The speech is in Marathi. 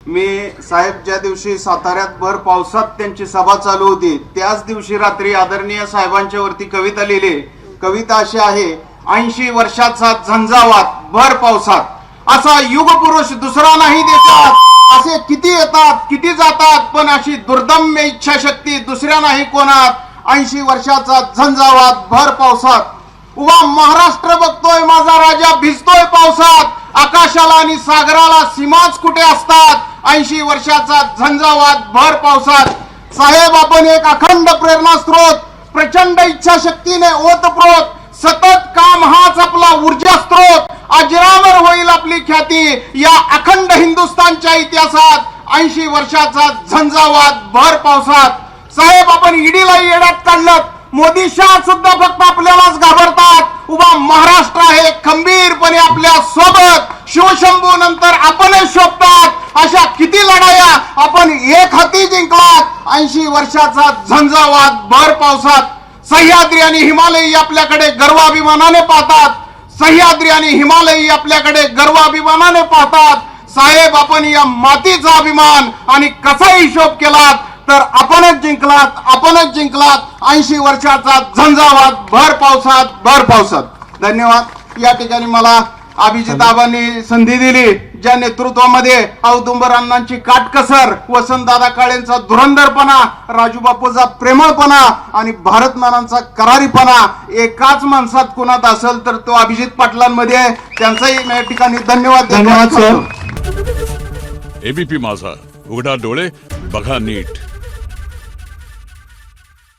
मी साहेब ज्या दिवशी साताऱ्यात भर पावसात त्यांची सभा चालू होती त्याच दिवशी रात्री आदरणीय साहेबांच्या वरती कविता लिहिली। कविता अशी आहे, 80 वर्षाचा झंझावात भर पावसात असा युग पुरुष दुसरा नाही देशात। असे किती येतात किती जातात पण अशी दुर्दम्य इच्छाशक्ती दुसऱ्या नाही कोणात। 80 वर्षाचा झंझावात भर पावसात उभा महाराष्ट्र बघतोय माझा राजा भिजतोय पावसात। आकाशाला आणि सागराला सीमाच कुठे असतात। 80 वर्षाचा झंझावात भर पावसात। साहेब आपण एक अखंड प्रेरणा स्रोत, प्रचंड इच्छाशक्तीने ओतप्रोत, सतत काम हाच आपला ऊर्जा स्रोत। अजरामर होईल आपली ख्याती या अखंड हिंदुस्थानच्या इतिहासात। 80 वर्षाचा झंझावात भर पावसात। साहेब आपण ईडीला येड्यात काढलं, मोदी शाह सुद्धा फक्त आपल्यालाच घाबरतात। उभा महाराष्ट्र आहे खंबीरपणे आपल्या सोबत, शिवशंभू नंतर आपणच शोभतात। अशा किती लढाया आपण एक हाती जिंकलात। 80 वर्षाचा झंझावात भर पावसात। सह्याद्री आणि हिमालय आपल्याकडे गर्वाभिमानाने पाहतात। सह्याद्री आणि हिमालय आपल्याकडे गर्वाभिमानाने पाहतात। साहेब आपण या मातीचा अभिमान आणि कसा हिशोब केलात तर आपणच जिंकलात। 80 वर्षाचा झंझावात भर पावसात। धन्यवाद। या ठिकाणी मला अभिजित आबांनी संधी दिली, ज्या नेतृत्वामध्ये औदुंबर अण्णांची काटकसर, वसंतदादा काळेंचा धुरंधरपणा, राजूबापूचा प्रेमळपणा आणि भारत नानांचा करारीपणा एकाच माणसात कुणात असेल तर तो अभिजित पाटलांमध्ये आहे। त्यांचाही या ठिकाणी धन्यवाद सर। एबीपी माझा, उघडा डोळे बघा नीट।